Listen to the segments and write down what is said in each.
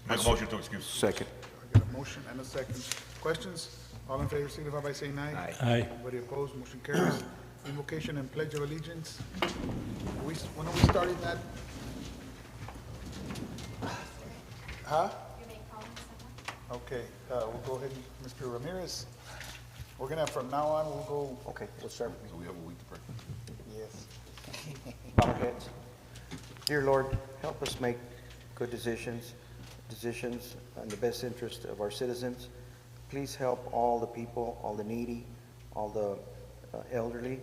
Make a motion to excuse. Second. I got a motion and a second. Questions? All in favor signify by saying aye. Aye. Aye. Anybody opposed? Motion carries. Invocation and Pledge of Allegiance. When are we starting that? Huh? Okay, we'll go ahead, Mr. Ramirez. We're gonna, from now on, we'll go, Okay, we'll start with So we have a week to practice. yes. bow heads. Dear Lord, help us make good decisions in the best interest of our citizens. Please help all the people, all the needy, all the elderly,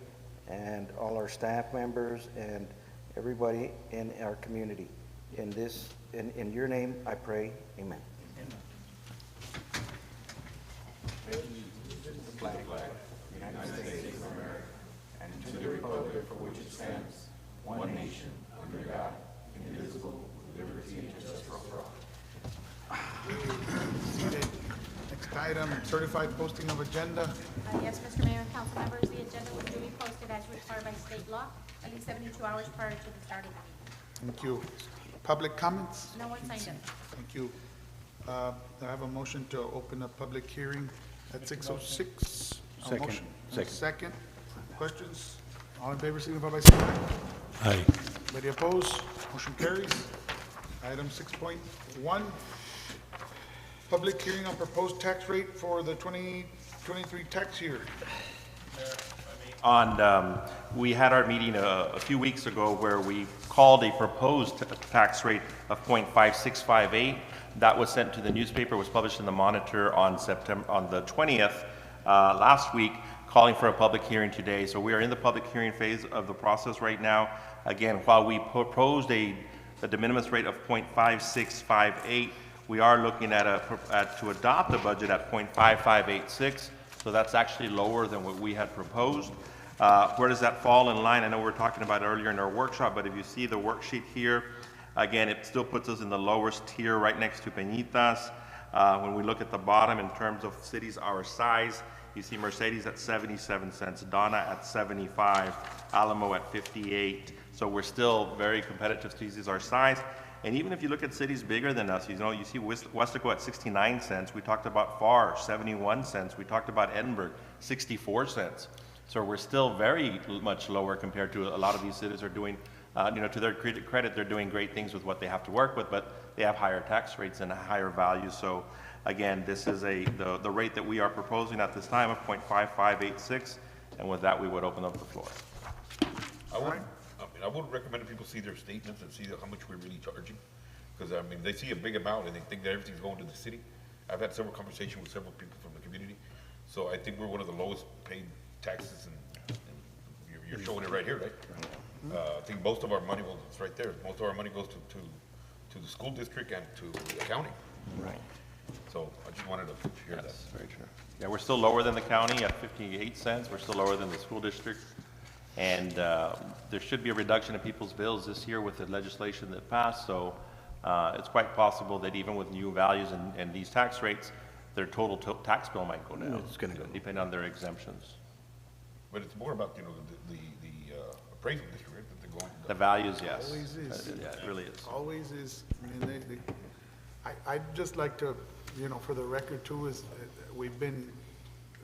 and all our staff members and everybody in our community. In your name, I pray, amen. Seated. Next item, certified posting of agenda. Yes, Mr. Mayor and council members, the agenda was duly posted as required by state law, at least 72 hours prior to the start of the meeting. Thank you. Public comments? No one signed up. Thank you. I have a motion to open a public hearing at 6:06. A Second. motion and a Second. Second. Questions? All in favor, signify by saying aye. Aye. Anybody opposed? Motion carries. Item 6.1, public hearing on proposed tax rate for the 2023 tax year. We had our meeting a few weeks ago where we called a proposed tax rate of 0.5658. That was sent to the newspaper, was published in the Monitor on the 20th last week, calling for a public hearing today. So we are in the public hearing phase of the process right now. Again, while we proposed a de minimis rate of 0.5658, we are looking at to adopt a budget at 0.5586. So that's actually lower than what we had proposed. Where does that fall in line? I know we were talking about it earlier in our workshop, but if you see the worksheet here, again, it still puts us in the lowest tier right next to Peñitas. When we look at the bottom in terms of cities our size, you see Mercedes at 77 cents, Donna at 75, Alamo at 58. So we're still very competitive to cities our size. And even if you look at cities bigger than us, you see Westaco at 69 cents. We talked about FAR, 71 cents. We talked about Edinburgh, 64 cents. So we're still very much lower compared to a lot of these cities are doing, to their credit, they're doing great things with what they have to work with, but they have higher tax rates and higher values. So again, this is the rate that we are proposing at this time of 0.5586. And with that, we would open up the floor. I would recommend that people see their statements and see how much we're really charging. Because, I mean, they see a big amount and they think that everything's going to the city. I've had several conversations with several people from the community. So I think we're one of the lowest paid taxes, and you're showing it right here, right? I think most of our money, well, it's right there. Most of our money goes to the school district and to the county. Right. So I just wanted to share that. That's very true. Yeah, we're still lower than the county at 58 cents. We're still lower than the school district. And there should be a reduction in people's bills this year with the legislation that passed. So it's quite possible that even with new values and these tax rates, their total tax bill might go down. It's gonna go. Depending on their exemptions. But it's more about, the appraisal district, right, that they're going. The values, yes. Always is. Yeah, it really is. Always is. I mean, I'd just like to, for the record too, is we've been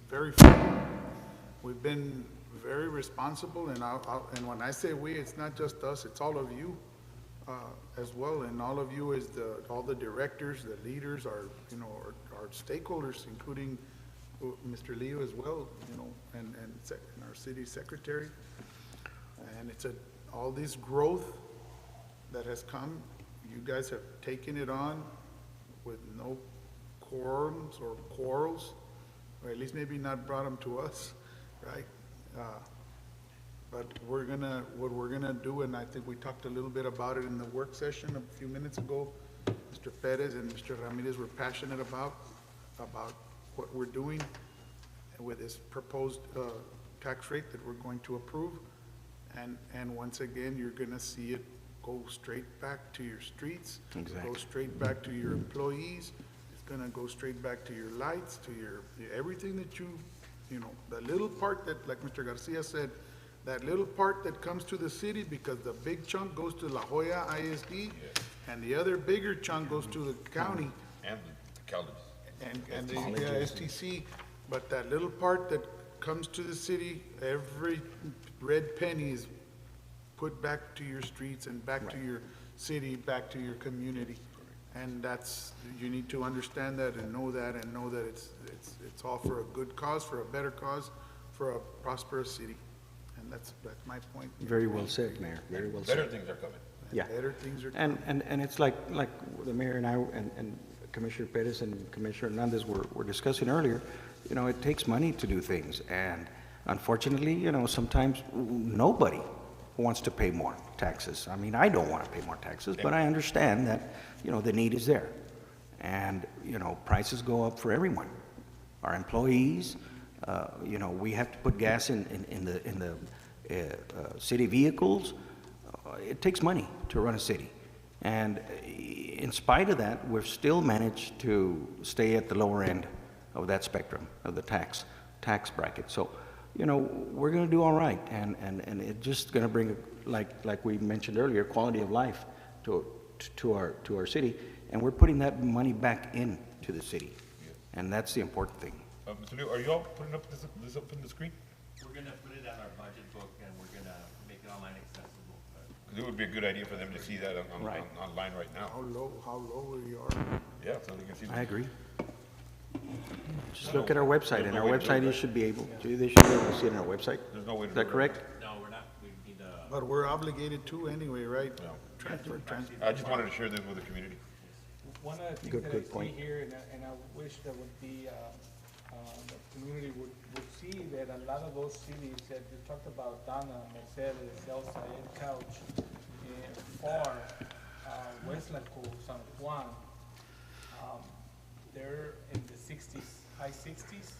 very responsible, and when I say we, it's not just us, it's all of you as well, and all of you is all the directors, the leaders, our stakeholders, including Mr. Leo as well, and our city secretary. And it's all this growth that has come, you guys have taken it on with no quorums or quarrels, or at least maybe not brought them to us, right? But what we're gonna do, and I think we talked a little bit about it in the work session a few minutes ago, Mr. Perez and Mr. Ramirez were passionate about what we're doing with this proposed tax rate that we're going to approve. And once again, you're gonna see it go straight back to your streets. Exactly. Go straight back to your employees. It's gonna go straight back to your lights, to your everything that the little part that, like Mr. Garcia said, that little part that comes to the city, because the big chunk goes to La Jolla ISD, and the other bigger chunk goes to the county And the colleges. and the STC, but that little part that comes to the city, every red penny is put back to your streets and back to your city, back to your community. And that's, you need to understand that and know that it's all for a good cause, for a better cause, for a prosperous city. And that's my point. Very well said, Mayor, very well Better said. things are coming. Yeah. Better things are. And it's like the mayor and I, and Commissioner Pettis and Commissioner Hernandez were discussing earlier, you know, it takes money to do things. And unfortunately, you know, sometimes nobody wants to pay more taxes. I mean, I don't want to pay more taxes, but I understand that, you know, the need is there. And, you know, prices go up for everyone. Our employees, you know, we have to put gas in the city vehicles. It takes money to run a city. And in spite of that, we've still managed to stay at the lower end of that spectrum, of the tax bracket. So, you know, we're gonna do all right, and it's just gonna bring, like we mentioned earlier, quality of life to our city, and we're putting that money back into the city, and that's the important thing. Mr. Leo, are you all putting up this up in the screen? We're gonna put it on our budget book, and we're gonna make it online accessible. 'Cause it would be a good idea for them to see that Right. online right now. How low we are. Yeah, so they can see. I agree. Just look at our website, and There's no our way to do website, it, you right? should be able, they should be able to see it on our website. There's no way to Is do it, that right? correct? No, we're not, we need But we're obligated to anyway, right? Yeah. Transfer. I just wanted to share this with the community. One of the things Good- that I good see point. here, and I wish that would be, the community would see that a lot of those cities that you talked about, Donna, Mercedes, Elsa, El Couch, FAR, West Laco, San Juan, they're in the sixties, high sixties,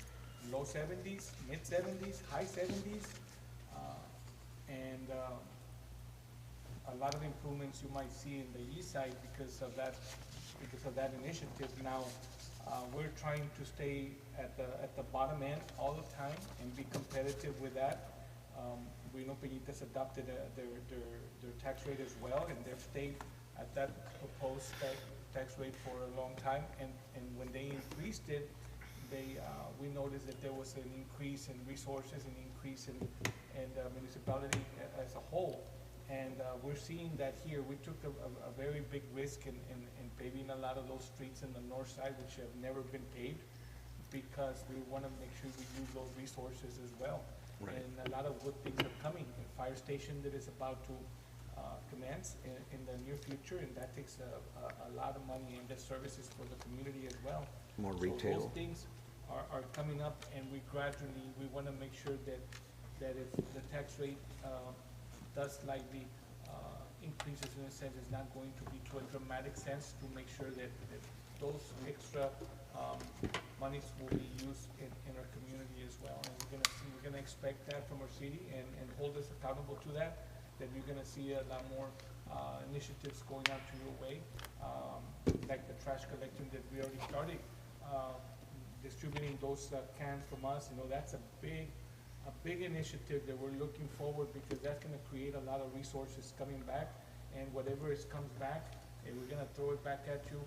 low seventies, mid seventies, high seventies, and, a lot of improvements you might see in the east side because of that initiative. Now, we're trying to stay at the bottom end all the time and be competitive with that. We know Peñitas adopted their tax rate as well, and they've stayed at that proposed tax rate for a long time. And when they increased it, we noticed that there was an increase in resources, an increase in the municipality as a whole. And we're seeing that here. We took a very big risk in paving a lot of those streets in the north side, which have never been paved, because we want to make sure we use those resources as well. Right. And a lot of good things are coming. A fire station that is about to commence in the near future, and that takes a lot of money, and the services for the community as well. More So retail. those things are coming up, and we want to make sure that if the tax rate does slightly increases, in a sense, it's not going to be to a dramatic sense, to make sure that those extra monies will be used in our community as well. And we're gonna expect that from our city and hold us accountable to that you're gonna see a lot more initiatives going out to your way, like the trash collecting that we already started, distributing those cans from us. You know, that's a big initiative that we're looking forward, because that's gonna create a lot of resources coming back, and whatever comes back, we're gonna throw it back at you,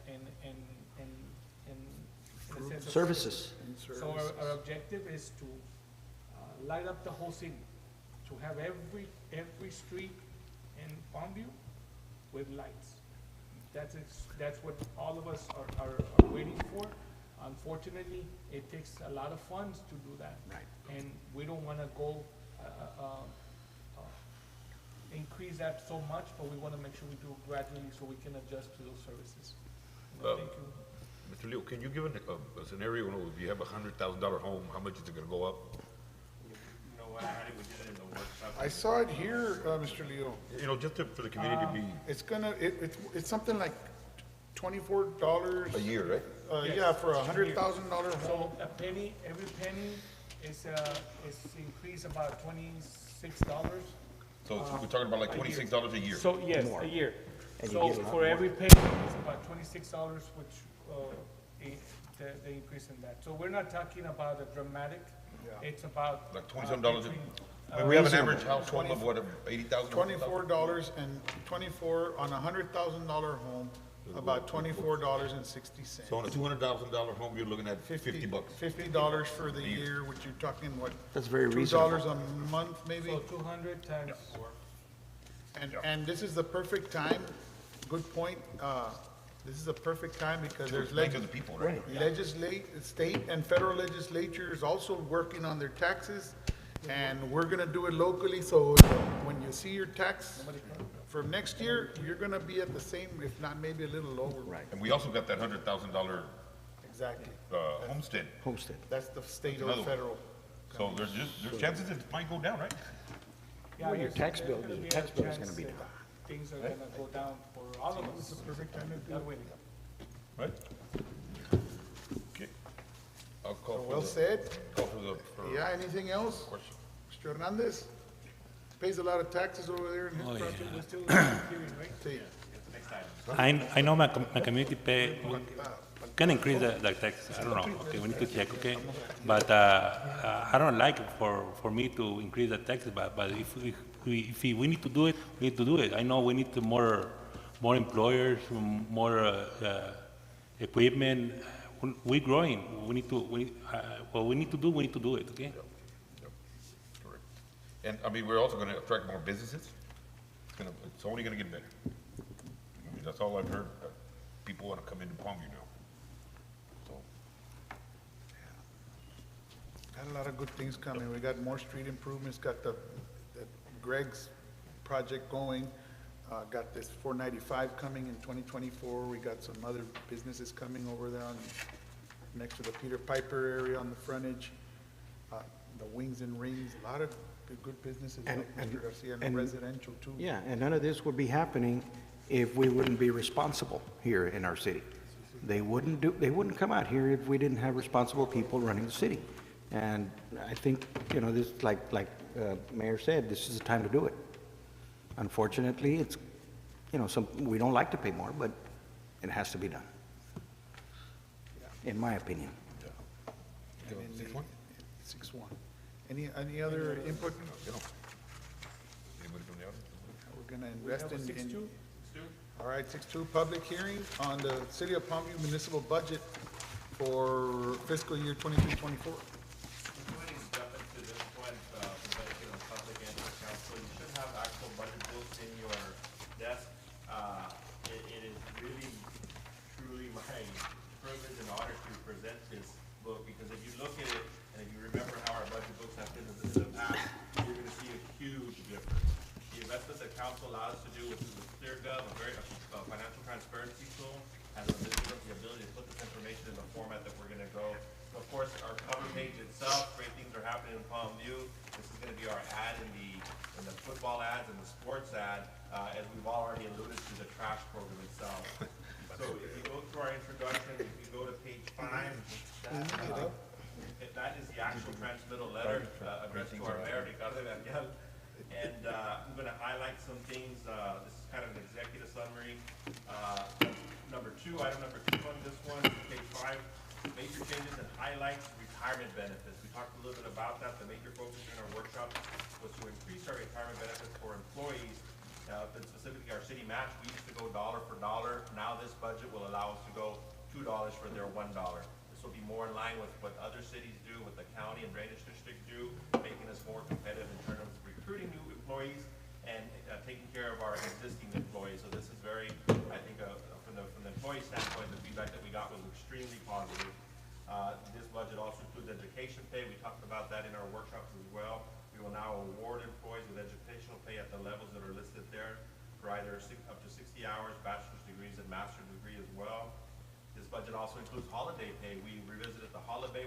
in a sense of Services. So our objective is to light up the whole city, to have every street in Palmview with lights. That's what all of us are waiting for. Unfortunately, it takes a lot of funds to do that. Right. And we don't wanna go, increase that so much, but we wanna make sure we do it gradually so we can adjust to those services. Uh, Thank you. Mr. Leo, can you give a scenario, if you have a $100,000 home, how much is it gonna go up? You know what, I had it, we did it in the workshop. I saw it here, Mr. Leo. You know, just for the community to be It's something like $24. a year, right? Yeah, for $100,000 home. So every penny is increased about $26. So we're talking about like a year. $26 a year. So, yes, More. a year. And you So get a lot for more. every penny, it's about $26, which, the increase in that. So we're not talking about a dramatic, Yeah. it's about. Like $20-some dollars a- between, We have an average household of what, 80,000? $24 and 24 on a $100,000 home, about $24.60. So on a $200,000 home, you're looking at 50 bucks. $50 for the year, which you're talking, what? That's very reasonable. $2 a month, maybe? So 200 times, And this is the perfect time, good point, this is the perfect time because there's Explain to the people, right? state and federal legislatures also working on their taxes, and we're gonna do it locally, so when you see your tax for next year, you're gonna be at the same, if not maybe a little lower. Right. And we also got that $100,000 Exactly. homestead. Homestead. That's the state Another or one. federal. So there's chances it might go down, right? yeah, Well, your there's tax bill- gonna your be a tax bill is chance gonna be that down. Things are gonna go down for all of us. Perfect time to do That it. way. Right? Okay. I'll call Well for the, said. call for the, for Yeah, anything else? question. Mr. Hernandez? Pays a lot of taxes over there in his project. We're still hearing, right? Sí. I know my community pay, can increase the taxes, I don't know, okay, we need to check, okay? But, I don't like for me to increase the taxes, but if we need to do it, we need to do it. I know we need more employers, more, equipment, we're growing, we need to, what we need to do it, okay? Correct. And, I mean, we're also gonna attract more businesses. It's only gonna get better. I mean, that's all I've heard. People wanna come into Palmview now. So, Got a lot of good things coming. We got more street improvements, got the Greg's project going, got this 495 coming in 2024. We got some other businesses coming over there next to the Peter Piper area on the frontage, the Wings and Rings, a lot of good businesses, like Mr. Garcia, and residential too. Yeah, and none of this would be happening if we wouldn't be responsible here in our city. They wouldn't come out here if we didn't have responsible people running the city. And I think, this, like Mayor said, this is the time to do it. Unfortunately, it's, we don't like to pay more, but it has to be done, in my opinion. And in the 6-1. Any other input? anybody from the audience? We're gonna We invest have a in. 6-2. All right, 6-2, public hearing on the City of Palmview municipal budget for fiscal year 23-24. Go ahead and jump into this one, for the benefit of the public and the council. You should have actual budget books in your desk. It is really, truly my privilege and honor to present this book, because if you look at it, and if you remember how our budget books have been in the past, you're gonna see a huge difference. The investments that council allows us to do, which is with ClearGov, a very, financial transparency tool, has the ability to put this information in the format that we're gonna go. So of course, our cover page itself, great things are happening in Palmview. This is gonna be our ad in the football ads and the sports ad, as we've already alluded to the trash program itself. So if you go through our introduction, if you go to page 5, that is the actual transmittal letter, addressed to our mayor, Ricardo Vergel. And, I'm gonna highlight some things, this is kind of an executive summary. Item number two on this one, page 5, major changes and highlights retirement benefits. We talked a little bit about that. The major focus in our workshop was to increase our retirement benefits for employees, but specifically our city match. We used to go dollar for dollar. Now this budget will allow us to go $2 for their $1. This will be more in line with what other cities do, what the county and drainage district do, making us more competitive in terms of recruiting new employees and taking care of our existing employees. So this is very, I think, from the employee standpoint, the feedback that we got was extremely positive. This budget also includes education pay. We talked about that in our workshops as well. We will now award employees with educational pay at the levels that are listed there for either up to 60 hours, bachelor's degrees, and master's degree as well. This budget also includes holiday pay. We revisited the holiday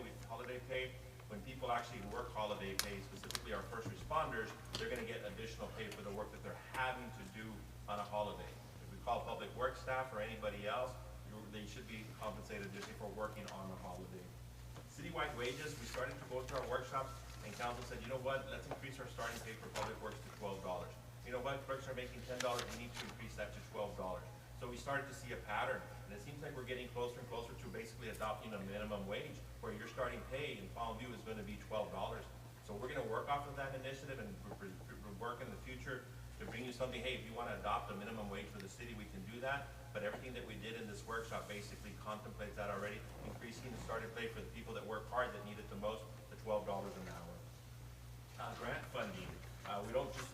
pay. When people actually work holiday pay, specifically our first responders, they're gonna get additional pay for the work that they're having to do on a holiday. If we call public work staff or anybody else, they should be compensated additionally for working on a holiday. Citywide wages, we started to go through our workshops, and council said, you know what, let's increase our starting pay for public works to $12. You know what, clerks are making $10, we need to increase that to $12. So we started to see a pattern, and it seems like we're getting closer and closer to basically adopting a minimum wage, where your starting pay in Palmview is gonna be $12. So we're gonna work off of that initiative and work in the future to bring you something, hey, if you wanna adopt a minimum wage for the city, we can do that. But everything that we did in this workshop basically contemplates that already, increasing the starting pay for the people that work hard, that need it the most, the $12 an hour. Grant funding, we don't just,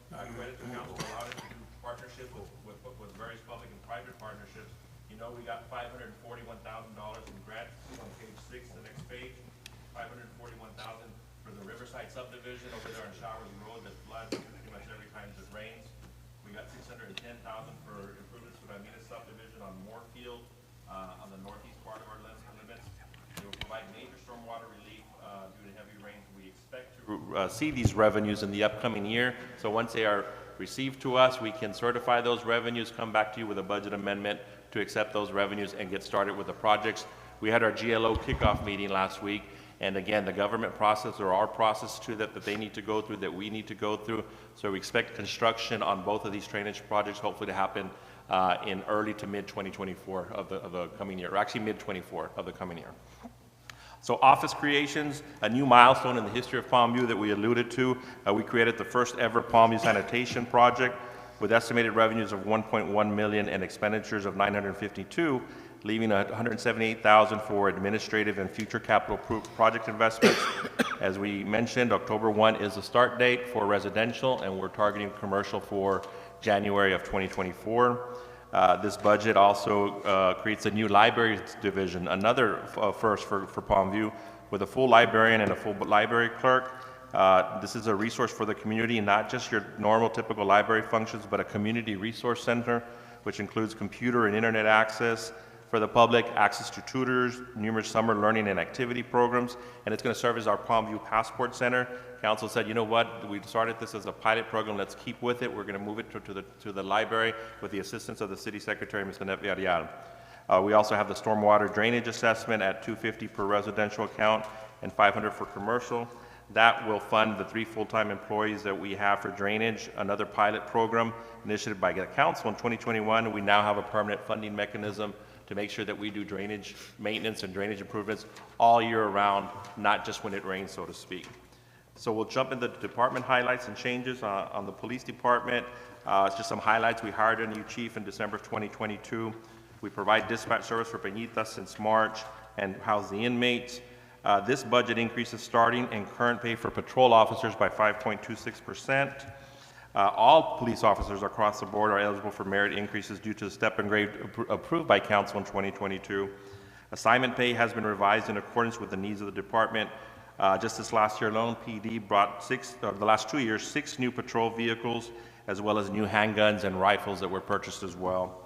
credit to council allowed us to do partnerships with various public and private partnerships. We got $541,000 in grants on page 6, the next page. $541,000 for the Riverside subdivision over there on Showers Road that floods pretty much every time it rains. We got $610,000 for improvements to the Ramirez subdivision on Moorfield, on the northeast part of our limits. They will provide major stormwater relief due to heavy rains. We expect to see these revenues in the upcoming year. So once they are received to us, we can certify those revenues, come back to you with a budget amendment to accept those revenues and get started with the projects. We had our GLO kickoff meeting last week, and again, the government process or our process too that they need to go through, that we need to go through. So we expect construction on both of these drainage projects hopefully to happen in early to mid 2024 of the coming year, or actually mid 24 of the coming year. So office creations, a new milestone in the history of Palmview that we alluded to. We created the first ever Palmview sanitation project with estimated revenues of $1.1 million and expenditures of $952, leaving $178,000 for administrative and future capital project investments. As we mentioned, October 1 is the start date for residential, and we're targeting commercial for January of 2024. This budget also creates a new library division, another first for Palmview, with a full librarian and a full library clerk. This is a resource for the community, not just your normal typical library functions, but a community resource center, which includes computer and internet access for the public, access to tutors, numerous summer learning and activity programs, and it's going to serve as our Palmview Passport Center. Council said, you know what, we started this as a pilot program, let's keep with it. We're going to move it to the library with the assistance of the City Secretary, Mr. Net Villarreal. We also have the stormwater drainage assessment at $250 per residential account and $500 for commercial. That will fund the 3 full-time employees that we have for drainage, another pilot program initiated by the council in 2021. We now have a permanent funding mechanism to make sure that we do drainage maintenance and drainage improvements all year round, not just when it rains, so to speak. So we'll jump into the department highlights and changes on the police department. It's just some highlights. We hired a new chief in December of 2022. We provide dispatch service for Peñitas since March and house the inmates. This budget increases starting and current pay for patrol officers by 5.26%. All police officers across the board are eligible for merit increases due to the step and grade approved by council in 2022. Assignment pay has been revised in accordance with the needs of the department. Just this last year alone, PD brought the last 2 years, 6 new patrol vehicles, as well as new handguns and rifles that were purchased as well.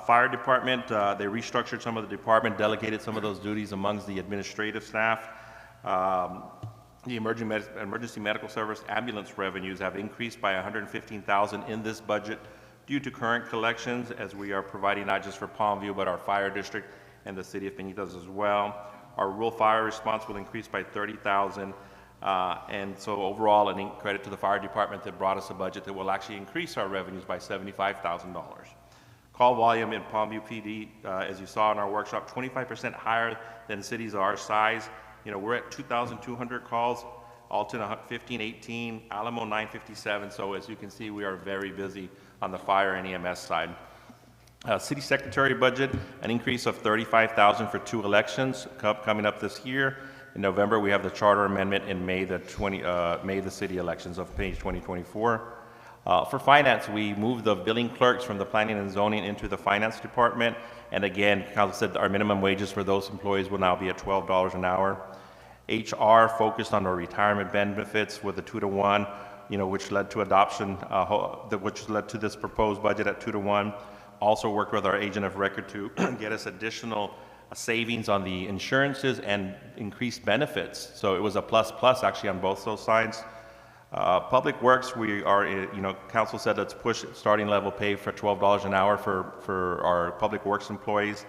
Fire department, they restructured some of the department, delegated some of those duties amongst the administrative staff. The emergency medical service ambulance revenues have increased by $115,000 in this budget due to current collections, as we are providing not just for Palmview, but our fire district and the city of Peñitas as well. Our rural fire response will increase by $30,000. And so overall, a credit to the fire department that brought us a budget that will actually increase our revenues by $75,000. Call volume in Palmview PD, as you saw in our workshop, 25% higher than cities our size. We're at 2,200 calls, Alton 1518, Alamo 957. So as you can see, we are very busy on the fire and EMS side. City Secretary budget, an increase of $35,000 for 2 elections coming up this year. In November, we have the charter amendment. In May, the city elections of page 2024. For finance, we moved the billing clerks from the planning and zoning into the finance department. And again, council said our minimum wages for those employees will now be at $12 an hour. HR focused on our retirement benefits with a 2-to-1, which led to adoption, which led to this proposed budget at 2-to-1. Also worked with our agent of record to get us additional savings on the insurances and increased benefits. So it was a plus actually on both those sides. Public Works, we are, council said let's push starting level pay for $12 an hour for our Public Works employees,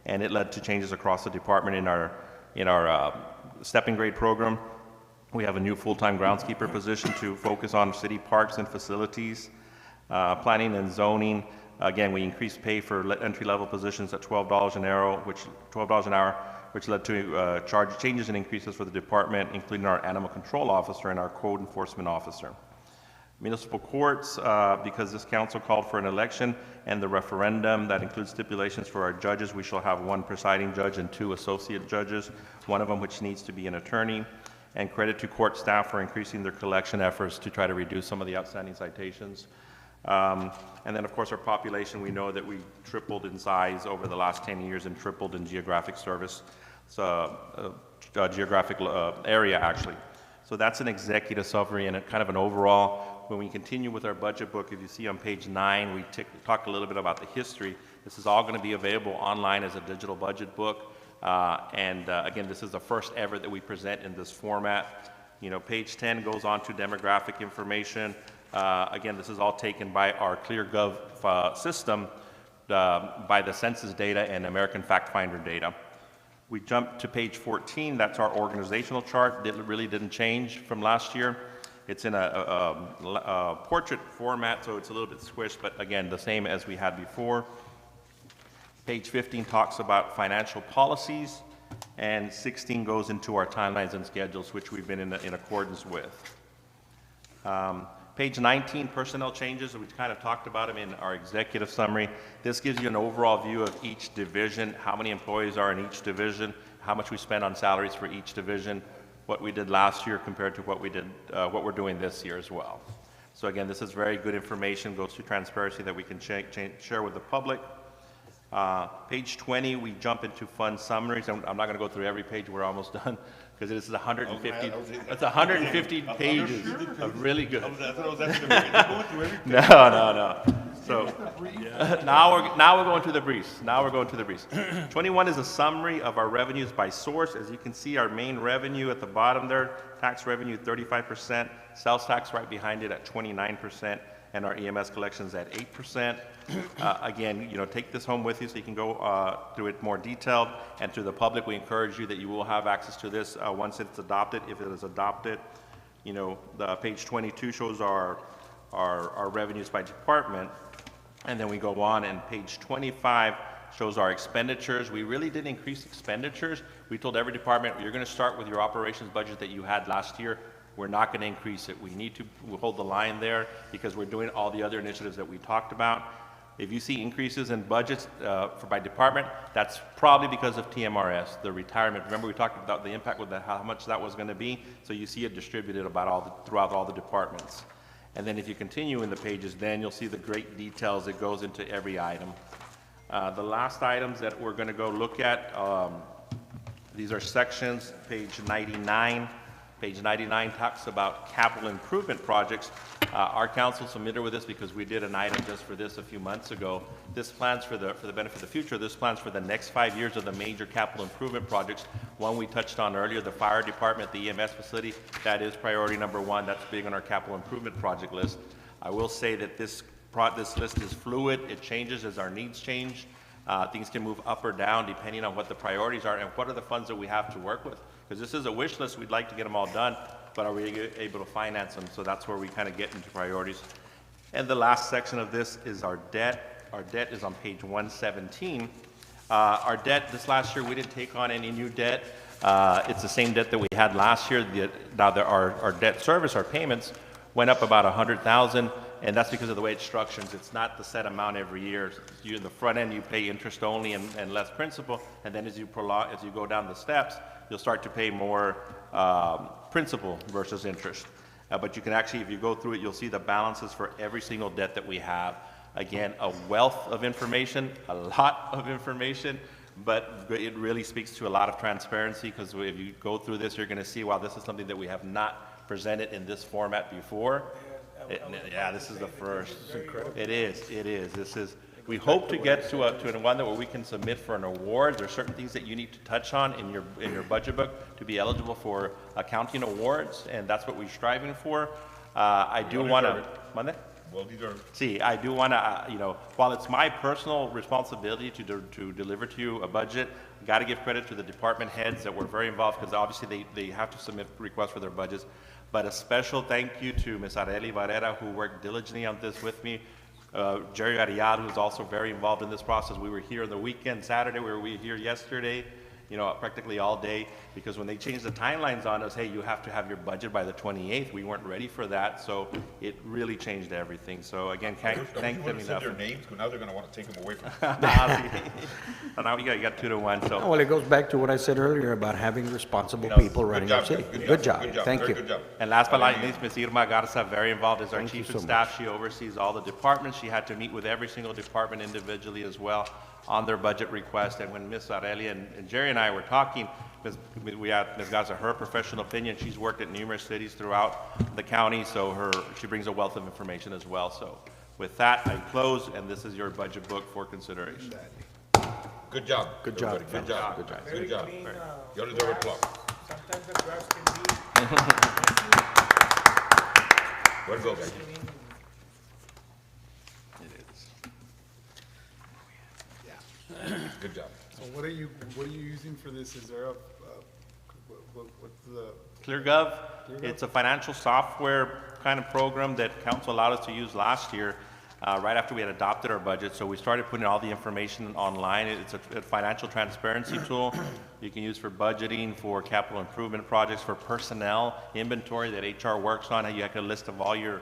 and it led to changes across the department in our stepping grade program. We have a new full-time groundskeeper position to focus on city parks and facilities. Planning and zoning, Again, we increased pay for entry-level positions at $12 an hour, which led to charge changes and increases for the department, including our animal control officer and our code enforcement officer. Municipal courts, because this council called for an election and the referendum that includes stipulations for our judges, we shall have one presiding judge and 2 associate judges, one of them which needs to be an attorney. And credit to court staff for increasing their collection efforts to try to reduce some of the outstanding citations. And then, of course, our population, we know that we tripled in size over the last 10 years and tripled in geographic service, geographic area, actually. So that's an executive summary and a kind of an overall. When we continue with our budget book, if you see on page 9, we talk a little bit about the history. This is all going to be available online as a digital budget book. Again, this is the first ever that we present in this format. You know, page 10 goes on to demographic information. Again, this is all taken by our ClearGov system, by the census data and American Fact Finder data. We jump to page 14. That's our organizational chart. It really didn't change from last year. It's in a portrait format, so it's a little bit squished, but again, the same as we had before. Page 15 talks about financial policies, and 16 goes into our timelines and schedules, which we've been in accordance with. Page 19, personnel changes, we kind of talked about them in our executive summary. This gives you an overall view of each division, how many employees are in each division, how much we spend on salaries for each division, what we did last year compared to what we're doing this year as well. So again, this is very good information, goes to transparency that we can share with the public. Page 20, we jump into fund summaries. I'm not going to go through every page. We're almost done because it is 150. It's 150 pages of really good. No. So now we're going to the briefs. 21 is a summary of our revenues by source. As you can see, our main revenue at the bottom there, tax revenue 35%, sales tax right behind it at 29%. And our EMS collections at 8%. Again, you know, take this home with you so you can go through it more detailed. And to the public, we encourage you that you will have access to this once it's adopted, if it is adopted. You know, the page 22 shows our revenues by department. And then we go on, and page 25 shows our expenditures. We really didn't increase expenditures. We told every department, you're going to start with your operations budget that you had last year. We're not going to increase it. We need to hold the line there because we're doing all the other initiatives that we talked about. If you see increases in budgets by department, that's probably because of TMRS, the retirement. Remember we talked about the impact with how much that was going to be, so you see it distributed throughout all the departments. And then if you continue in the pages, then you'll see the great details that goes into every item. The last items that we're going to go look at, these are sections, page 99. Page 99 talks about capital improvement projects. Our council submitted with this because we did an item just for this a few months ago. This plans for the benefit of the future. This plans for the next 5 years of the major capital improvement projects. One we touched on earlier, the fire department, the EMS facility. That is priority number 1. That's big on our capital improvement project list. I will say that this list is fluid. It changes as our needs change. Things can move up or down depending on what the priorities are and what are the funds that we have to work with. Because this is a wish list, we'd like to get them all done, but are we able to finance them? So that's where we kind of get into priorities. And the last section of this is our debt. Our debt is on page 117. Our debt this last year, we didn't take on any new debt. It's the same debt that we had last year. Now our debt service, our payments, went up about $100,000, and that's because of the way it's structured. It's not the set amount every year. In the front end, you pay interest only and less principal, and then as you go down the steps, you'll start to pay more principal versus interest. But you can actually, if you go through it, you'll see the balances for every single debt that we have. Again, a wealth of information, a lot of information, but it really speaks to a lot of transparency because if you go through this, you're going to see, wow, this is something that we have not presented in this format before. Yeah, this is the first. It is. We hope to get to one that where we can submit for an award. There's certain things that you need to touch on in your budget book to be eligible for accounting awards, and that's what we're striving for. I do want to. Monday? Well deserved. See, I do want to, while it's my personal responsibility to deliver to you a budget, I got to give credit to the department heads that were very involved because obviously they have to submit requests for their budgets. But a special thank you to Ms. Arely Barrera, who worked diligently on this with me. Jerry Ariad, who's also very involved in this process. We were here on the weekend, Saturday, we were here yesterday, you know, practically all day, because when they changed the timelines on us, hey, you have to have your budget by the 28th, we weren't ready for that, so it really changed everything. So again, I thank wish them you said their enough. names, because now they're gonna wanna take them away from us. So now you got 2-1, so. Well, it goes back to what I said earlier about having responsible know, people Good running our job, city. Jeff. Good job, thank very you. Good job. And last but not least, Ms. Irma Garza, very involved as our Thank you chief so of staff. She oversees all the departments. She had to meet with every single department individually as well on their budget request. And when Ms. Aurelia and Jerry and I were talking, we had Ms. Garza, her professional opinion. She's worked at numerous cities throughout the county, so she brings a wealth of information as well. So with that, I close, and this is your budget book for consideration. Good job. Good job, everybody. Good job. good job. Very Good job. clean, You deserve a grass. applause. Sometimes the grass can be Way to go, guys. clean. Good job. So what are you using for this? Is there what's the, ClearGov, it's a financial software kind of program that council allowed us to use last year, right after we had adopted our budget. So we started putting all the information online. It's a financial transparency tool you can use for budgeting, for capital improvement projects, for personnel, inventory that HR works on. You have a list of all your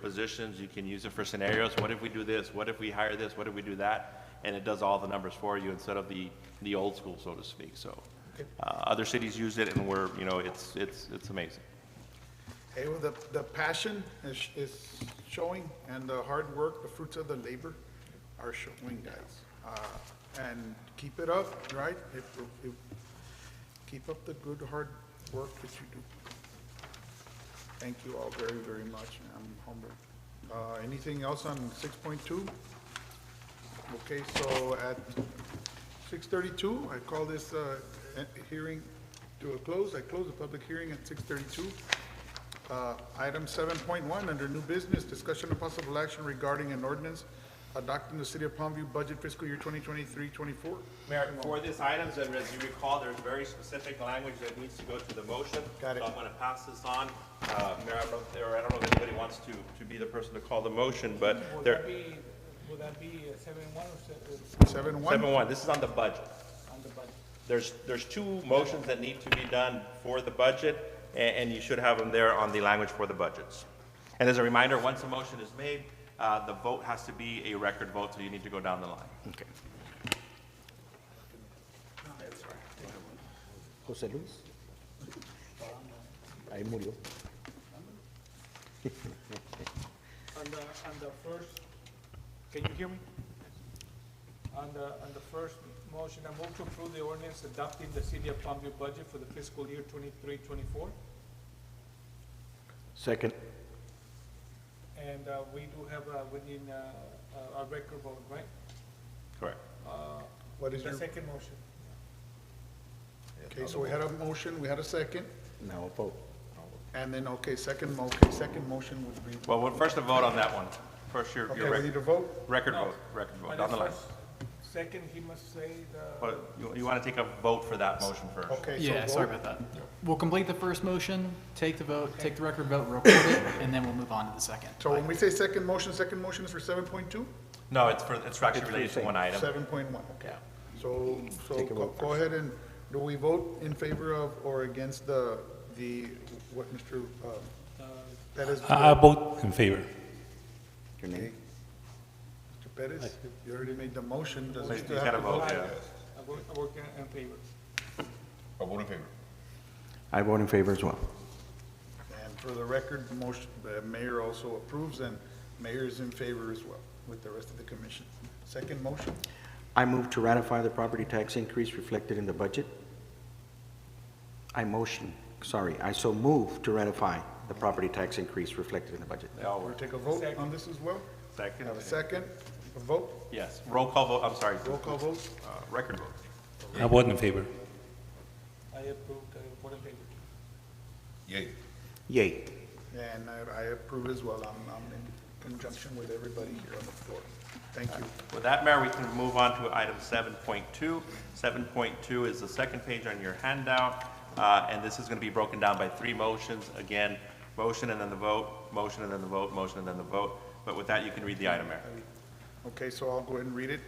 positions. You can use it for scenarios. What if we do this? What if we hire this? What if we do that? And it does all the numbers for you instead of the old school, so to speak. So other cities use it, and it's amazing. hey, well, the passion is showing, and the hard work, the fruits of the labor are showing, guys. And keep it up, right? Keep up the good, hard work that you do. Thank you all very, very much. I'm humbled. Anything else on 6.2? Okay, so at 6:32, I call this hearing to a close. I close the public hearing at 6:32. Item 7.1, under new business, discussion of possible action regarding an ordinance adopting the City of Palmview budget fiscal year 2023-24. Mayor, for this item, as you recall, there's very specific language that needs to go to the motion. Got it. So I'm going to pass this on. Mayor, I don't know if anybody wants to be the person to call the motion, but Would that be 7-1 or 7.1? 7-1, this is on the budget. on the budget? There's two motions that need to be done for the budget, and you should have them there on the language for the budgets. And as a reminder, once a motion is made, the vote has to be a record vote, so you need to go down the line. Okay. José Luis. Ahí murió. On the first, can you hear me? On the first motion, I move to approve the ordinance adopting the City of Palmview budget for the fiscal year 23-24. Second. And we do have, we need a record vote, right? Correct. What is The your, second motion. okay, so we had a motion, we had a second, Now vote. and then, okay, second motion would be, Well, first to vote on that one. First, your okay, ready to vote? record No. vote, On down the the line. first- Second, he must say the, But you want to take a vote for that motion first. Okay, so Yeah, sorry vote. about that. We'll complete the first motion, take the vote, take the record vote, record it, and then we'll move on to the second. So when we say second motion is for 7.2? No, it's actually related to one item. 7.1, okay. Yeah. So Take a vote go ahead and, do we vote in favor of or against the, what Mr. Pettis? I vote in favor. Your name? Mr. Pettis, you already made the motion, does he He's still got have to to vote, vote? yeah. I work in favor. I vote in favor. I vote in favor as well. And for the record, the motion, the mayor also approves, and mayor is in favor as well with the rest of the commission. Second motion? I move to ratify the property tax increase reflected in the budget. I so move to ratify the property tax increase reflected in the budget. They all We'll work. take a vote on this as well? Second? Have a second, a vote, Yes. Roll call vote, I'm sorry. roll call vote? Record vote. I vote in favor. I approve, vote in favor. Yay. Yay. And I approve as well. I'm in conjunction with everybody here on the floor. Thank you. With that, Mayor, we can move on to item 7.2. 7.2 is the second page on your handout, and this is going to be broken down by three motions. Again, motion and then the vote, motion and then the vote, motion and then the vote. but with that, you can read the item, Mayor. Okay, so I'll go ahead and read it.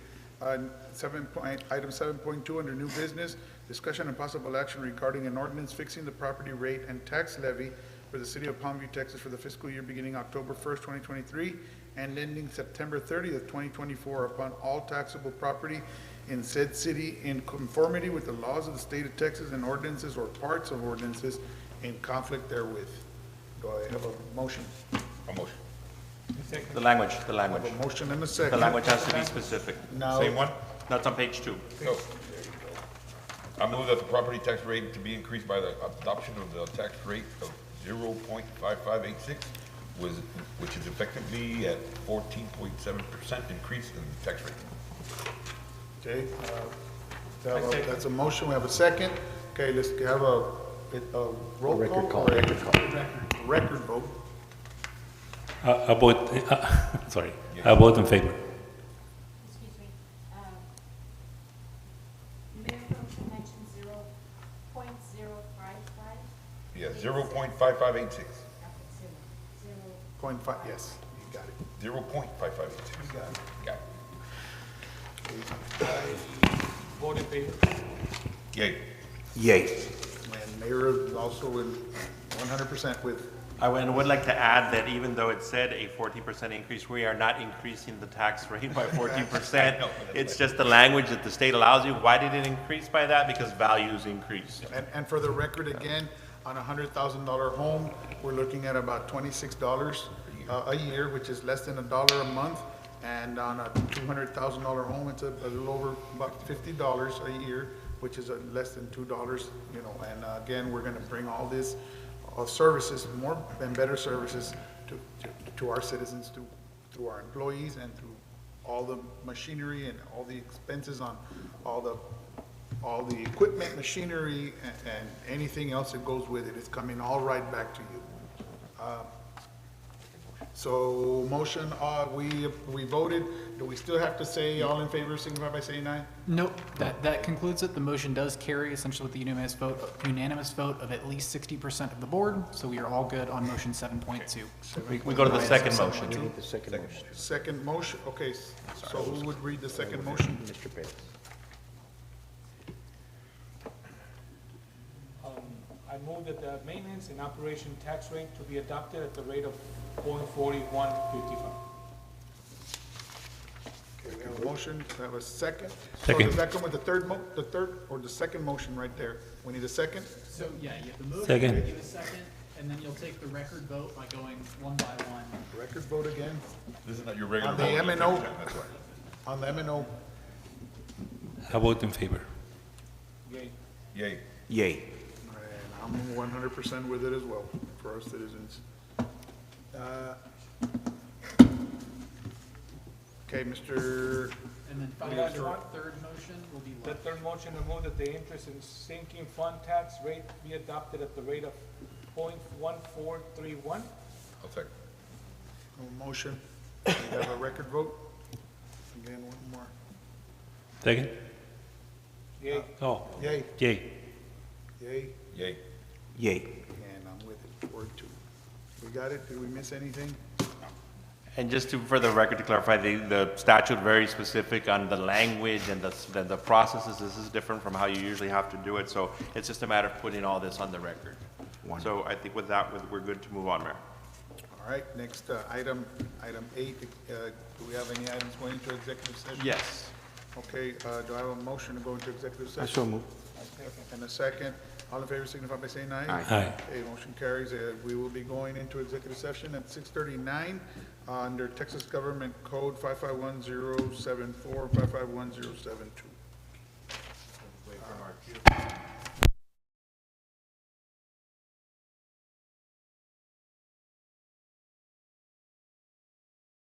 Item 7.2, under new business, discussion and possible action regarding an ordinance fixing the property rate and tax levy for the city of Palmview, Texas for the fiscal year beginning October 1st, 2023, and ending September 30th, 2024, upon all taxable property in said city in conformity with the laws of the state of Texas and ordinances or parts of ordinances in conflict therewith. Do I have a motion? A motion. The language. I have a motion and a The second. language has to be specific. Now, Same one? That's on page 2. No. I move that the property tax rate to be increased by the adoption of the tax rate of 0.5586, which is effectively at 14.7% increase in tax rate. okay, that's a motion, we have a second. Okay, let's have a roll Record call. call. or a Record vote. I vote, sorry, I vote in favor. Excuse me. Mayor Pro Tem mentioned 0.055. Yeah, 0.5586. Point five, yes, you got it. 0.5586. You got it. Got Vote in favor. it. Yay. Yay. And Mayor is also in 100% with, I would like to add that even though it said a 14% increase, we are not increasing the tax rate by 14%. It's just the language that the state allows you. Why did it increase by that? Because values increased. and for the record again, on a $100,000 home, we're looking at about $26 a year, which is less than $1 a month. And on a $200,000 home, it's a little over about $50 a year, which is less than $2, you know. And again, we're gonna bring all this services, more and better services to our citizens, through our employees and through all the machinery and all the expenses on all the equipment, machinery, and anything else that goes with it. It's coming all right back to you. So motion, we voted. Do we still have to say all in favor, signify by saying aye? Nope, that concludes it. The motion does carry essentially with the unanimous vote of at least 60% of the board, so we are all good on motion 7.2. We go to the second motion. We need the second motion. Second motion, okay, so who would read the second motion? Mr. Perez. I move that the maintenance and operation tax rate to be adopted at the rate of 0.4155. Okay, we have a motion, we have a second. Second. So does that come with the third or the second motion right there? We need a second? So, yeah, you have the motion, Second. you give a second, and then you'll take the record vote by going one by one. Record vote again? This is not your regular On the vote. M and O? That's why. On the M and O, I vote in favor. Yay. Yay. Yay. and I'm 100% with it as well, for our citizens. Okay, Mr. And then finally, Yeah, the sure. third motion will be The what? third motion, I move that the interest and sinking fund tax rate be adopted at the rate of 0.1431. I'll second. No motion. We have a record vote. Again, one more. Second? Yay. Oh, Yay, yay. yay, Yay. Yay. and I'm with it, 4-2. We got it? Did we miss anything? And just to, for the record, to clarify, the statute very specific on the language and the processes. This is different from how you usually have to do it, so it's just a matter of putting all this on the record. So I think with that, we're good to move on, Mayor. All right, next, item 8, do we have any items going into executive session? Yes. Okay, do I have a motion to go into executive I session? so move. And a second. All in favor signify by saying aye. Aye. Aye. Okay, motion carries. We will be going into executive session at 6:39 under Texas Government Code 551074, 551072.